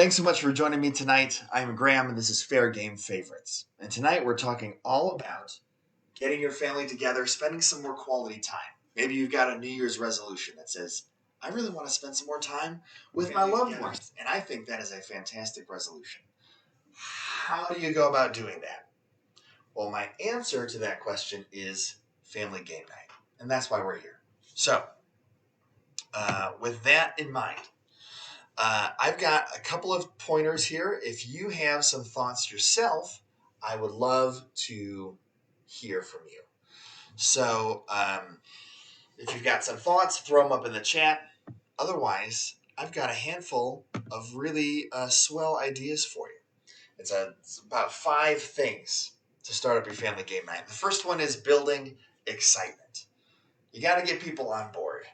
Thanks so much for joining me tonight. I'm Graham, and this is Fair Game Favorites. And tonight we're talking all about getting your family together, spending some more quality time. Maybe you've got a New Year's resolution that says, I really want to spend some more time with my loved ones. And I think that is a fantastic resolution. How do you go about doing that? Well, my answer to that question is family game night. And that's why we're here. So, with that in mind, I've got a couple of pointers here. If you have some thoughts yourself, I would love to hear from you. So, if you've got some thoughts, throw them up in the chat. Otherwise, I've got a handful of really swell ideas for you. It's about 5 things to start up your family game night. The first one is building excitement. You got to get people on board.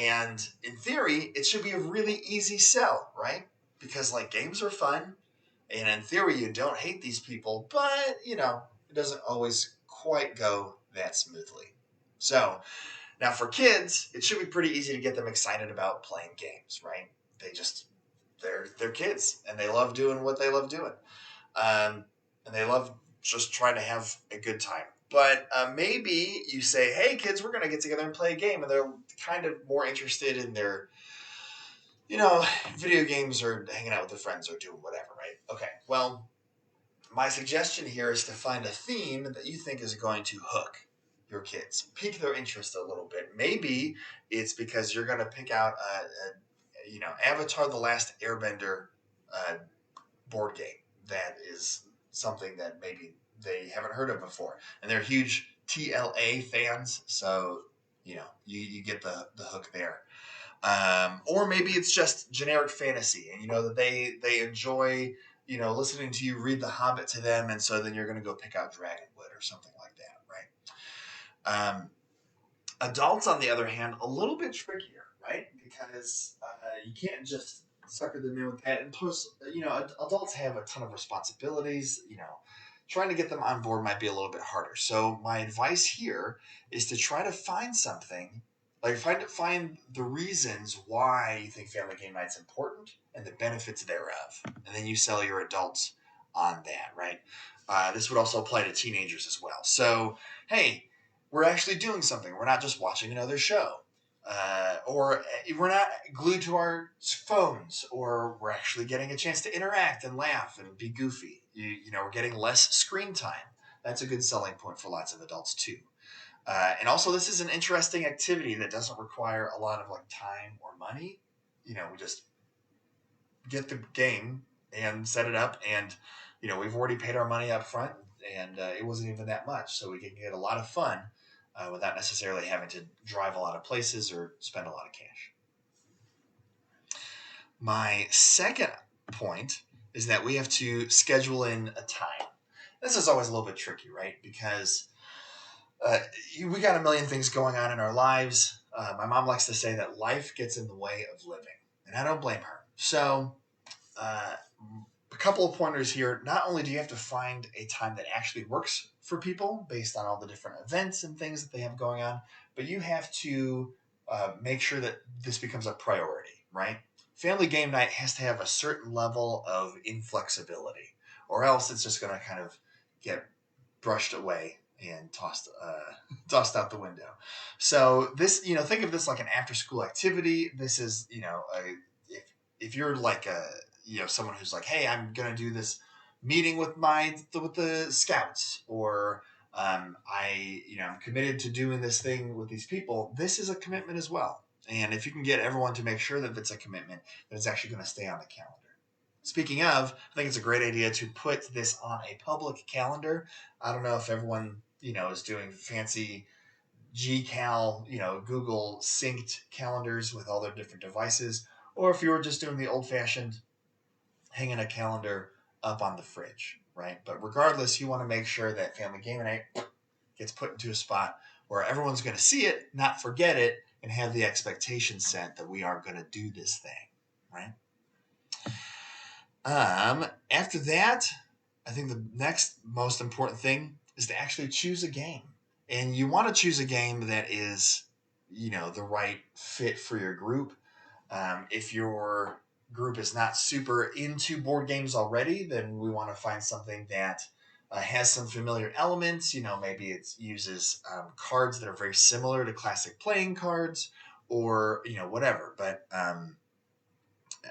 And in theory, it should be a really easy sell, right? Because games are fun, and in theory, you don't hate these people, but it doesn't always quite go that smoothly. So now for kids, it should be pretty easy to get them excited about playing games, right? They're kids, and they love doing what they love doing, and they love just trying to have a good time. But maybe you say, hey, kids, we're going to get together and play a game. And they're kind of more interested in their, video games or hanging out with their friends or doing whatever, right? Okay, well, my suggestion here is to find a theme that you think is going to hook your kids, pique their interest a little bit. Maybe it's because you're going to pick out, Avatar The Last Airbender board game that is something that maybe they haven't heard of before, and they're huge TLA fans, so you get the hook there. Or maybe it's just generic fantasy, and that they enjoy listening to you read The Hobbit to them, and so then you're going to go pick out Dragonwood or something like that, right? Adults, on the other hand, a little bit trickier, right? Because you can't just sucker them in with that. And plus, adults have a ton of responsibilities. Trying to get them on board might be a little bit harder. So my advice here is to try to find something, find the reasons why you think family game night's important and the benefits thereof, and then you sell your adults on that, right? This would also apply to teenagers as well. So, hey, we're actually doing something. We're not just watching another show. Or we're not glued to our phones, or we're actually getting a chance to interact and laugh and be goofy. We're getting less screen time. That's a good selling point for lots of adults too. And also, this is an interesting activity that doesn't require a lot of time or money. We just get the game and set it up, and we've already paid our money up front, and it wasn't even that much, so we can get a lot of fun without necessarily having to drive a lot of places or spend a lot of cash. My second point is that we have to schedule in a time. This is always a little bit tricky, right? Because we got a million things going on in our lives. My mom likes to say that life gets in the way of living, and I don't blame her. So a couple of pointers here. Not only do you have to find a time that actually works for people based on all the different events and things that they have going on, but you have to make sure that this becomes a priority, right? Family game night has to have a certain level of inflexibility, or else it's just going to kind of get brushed away and tossed out the window. So this, think of this like an after-school activity. This is, if you're like someone who's like, hey, I'm gonna do this meeting with the scouts, or I'm committed to doing this thing with these people. This is a commitment as well. And if you can get everyone to make sure that it's a commitment, that it's actually going to stay on the calendar. Speaking of, I think it's a great idea to put this on a public calendar. I don't know if everyone is doing fancy GCal, Google synced calendars with all their different devices, or if you were just doing the old-fashioned hanging a calendar up on the fridge, right? But regardless, you want to make sure that family game night gets put into a spot where everyone's going to see it, not forget it, and have the expectation set that we are going to do this thing, right? After that, I think the next most important thing is to actually choose a game. And you want to choose a game that is, the right fit for your group. If you're group is not super into board games already, then we want to find something that has some familiar elements. Maybe it uses cards that are very similar to classic playing cards, or whatever. But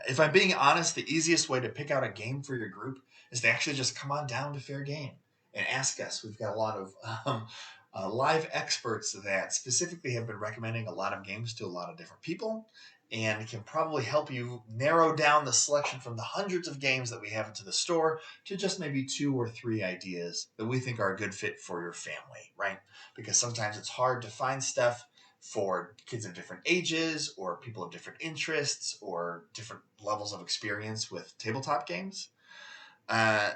if I'm being honest, the easiest way to pick out a game for your group is to actually just come on down to Fair Game and ask us. We've got a lot of live experts that specifically have been recommending a lot of games to a lot of different people, and can probably help you narrow down the selection from the hundreds of games that we have into the store to just maybe 2 or 3 ideas that we think are a good fit for your family, right? Because sometimes it's hard to find stuff for kids of different ages, or people of different interests, or different levels of experience with tabletop games.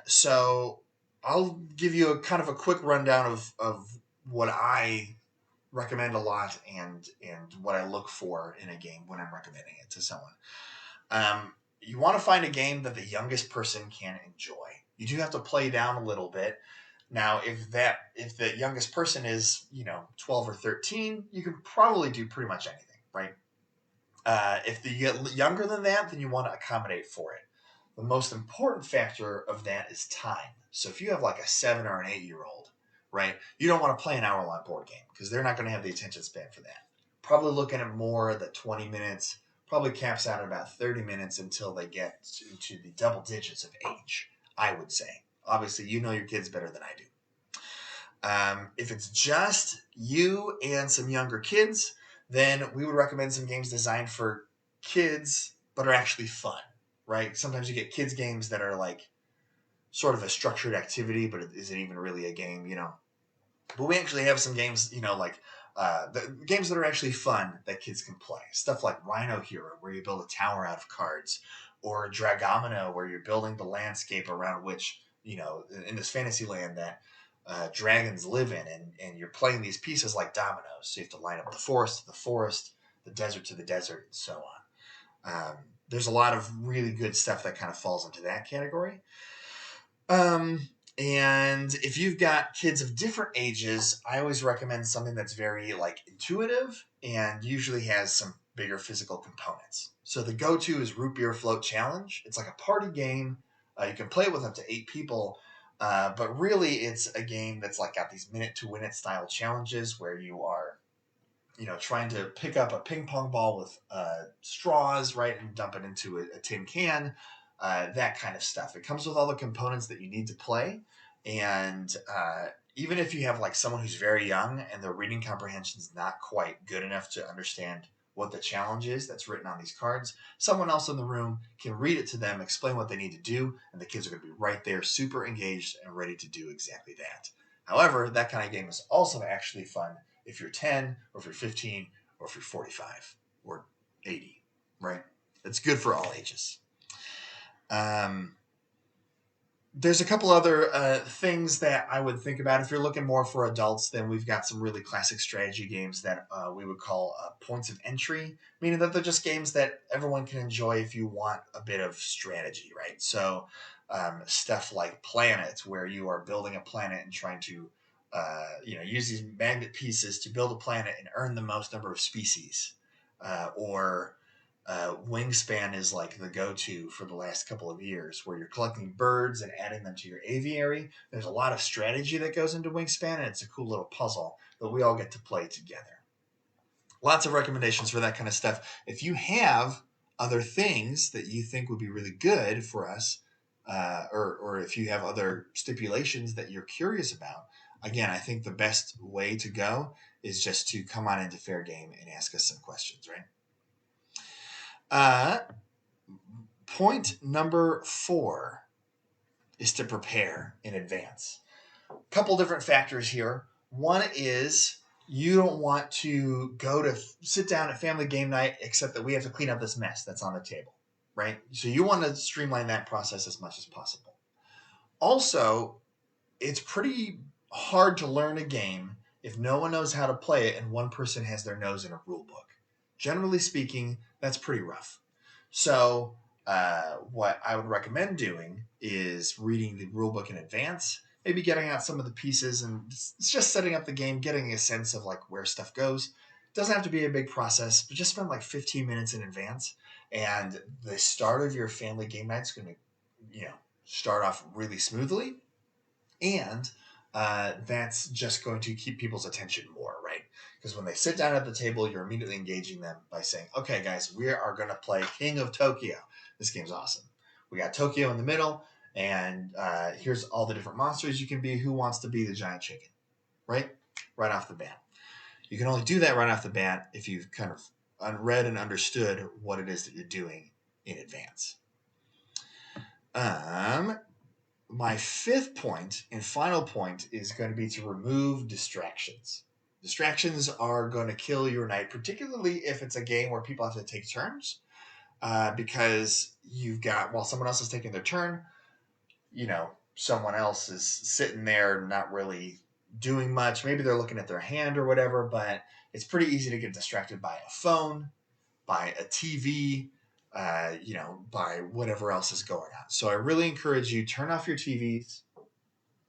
So I'll give you a kind of a quick rundown of what I recommend a lot, and what I look for in a game when I'm recommending it to someone. You want to find a game that the youngest person can enjoy. You do have to play down a little bit. Now, if the youngest person is 12 or 13, you can probably do pretty much anything, right? If you get younger than that, then you want to accommodate for it. The most important factor of that is time. So if you have like a 7 or an 8-year-old, right, you don't want to play an hour-long board game because they're not going to have the attention span for that. Probably looking at more the 20 minutes, probably caps out at about 30 minutes until they get to the double digits of age, I would say. Obviously, you know your kids better than I do. If it's just you and some younger kids, then we would recommend some games designed for kids but are actually fun, right? Sometimes you get kids games that are like sort of a structured activity, but is it even really a game? But we actually have some games, like the games that are actually fun that kids can play. Stuff like Rhino Hero, where you build a tower out of cards, or Dragomino, where you're building the landscape around which, in this fantasy land that dragons live in, and you're playing these pieces like dominoes. So you have to line up the forest to the forest, the desert to the desert, and so on. There's a lot of really good stuff that kind of falls into that category. And if you've got kids of different ages, I always recommend something that's very like intuitive and usually has some bigger physical components. So the go-to is Root Beer Float Challenge. It's like a party game. You can play it with up to 8 people, but really it's a game that's like got these minute to win it style challenges where you are, trying to pick up a ping pong ball with straws, right, and dump it into a tin can. That kind of stuff. It comes with all the components that you need to play, and even if you have like someone who's very young and their reading comprehension is not quite good enough to understand what the challenge is that's written on these cards, someone else in the room can read it to them, explain what they need to do, and the kids are going to be right there, super engaged and ready to do exactly that. However, that kind of game is also actually fun if you're 10, or if you're 15, or if you're 45 or 80, right? It's good for all ages. There's a couple other things that I would think about. If you're looking more for adults, then we've got some really classic strategy games that we would call points of entry, meaning that they're just games that everyone can enjoy if you want a bit of strategy, right? So stuff like Planet, where you are building a planet and trying to use these magnet pieces to build a planet and earn the most number of species, or Wingspan is like the go-to for the last couple of years, where you're collecting birds and adding them to your aviary. There's a lot of strategy that goes into Wingspan, and it's a cool little puzzle that we all get to play together. Lots of recommendations for that kind of stuff. If you have other things that you think would be really good for us, or if you have other stipulations that you're curious about, again, I think the best way to go is just to come on into Fair Game and ask us some questions, right? Point number 4 is to prepare in advance. A couple different factors here. One is you don't want to go to sit down at family game night, except that we have to clean up this mess that's on the table, right? So you want to streamline that process as much as possible. Also, it's pretty hard to learn a game if no one knows how to play it and one person has their nose in a rule book. Generally speaking, that's pretty rough. So what I would recommend doing is reading the rulebook in advance, maybe getting out some of the pieces and just setting up the game, getting a sense of like where stuff goes. It doesn't have to be a big process, but just spend like 15 minutes in advance And the start of your family game night is going to, start off really smoothly. And that's just going to keep people's attention more, right? Because when they sit down at the table, you're immediately engaging them by saying, okay, guys, we are going to play King of Tokyo. This game's awesome. We got Tokyo in the middle, and here's all the different monsters you can be. Who wants to be the giant chicken, right? Right off the bat. You can only do that right off the bat if you've kind of read and understood what it is that you're doing in advance. My fifth point and final point is going to be to remove distractions. Distractions are going to kill your night, particularly if it's a game where people have to take turns, because while someone else is taking their turn, someone else is sitting there not really doing much. Maybe they're looking at their hand or whatever, but it's pretty easy to get distracted by a phone, by a TV, by whatever else is going on. So I really encourage you, turn off your TVs,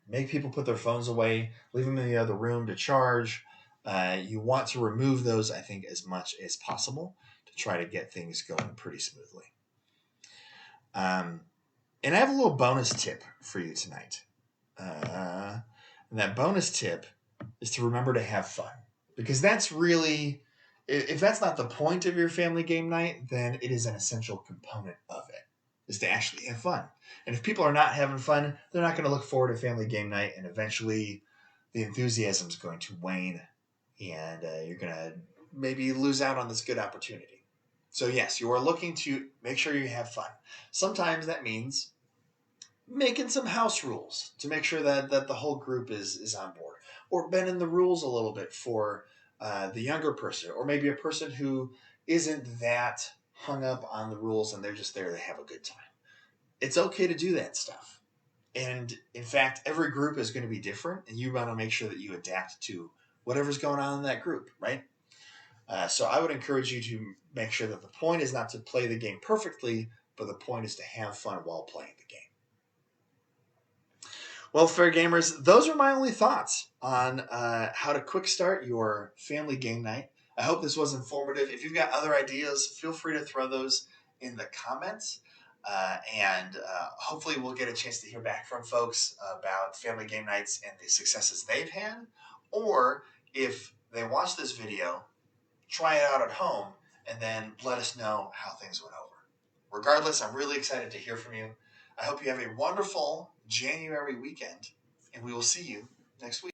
make people put their phones away, leave them in the other room to charge. You want to remove those, I think, as much as possible to try to get things going pretty smoothly. And I have a little bonus tip for you tonight. And that bonus tip is to remember to have fun. Because that's really, if that's not the point of your family game night, then it is an essential component of it, is to actually have fun. And if people are not having fun, they're not going to look forward to family game night, and eventually the enthusiasm is going to wane, and you're going to maybe lose out on this good opportunity. So yes, you are looking to make sure you have fun. Sometimes that means making some house rules to make sure that the whole group is on board, or bending the rules a little bit for the younger person, or maybe a person who isn't that hung up on the rules and they're just there to have a good time. It's okay to do that stuff. And in fact, every group is going to be different, and you want to make sure that you adapt to whatever's going on in that group, right? So I would encourage you to make sure that the point is not to play the game perfectly, but the point is to have fun while playing the game. Well, fair gamers, those are my only thoughts on how to quick start your family game night. I hope this was informative. If you've got other ideas, feel free to throw those in the comments. And hopefully we'll get a chance to hear back from folks about family game nights and the successes they've had. Or if they watch this video, try it out at home, and then let us know how things went over. Regardless, I'm really excited to hear from you. I hope you have a wonderful January weekend, and we will see you next week.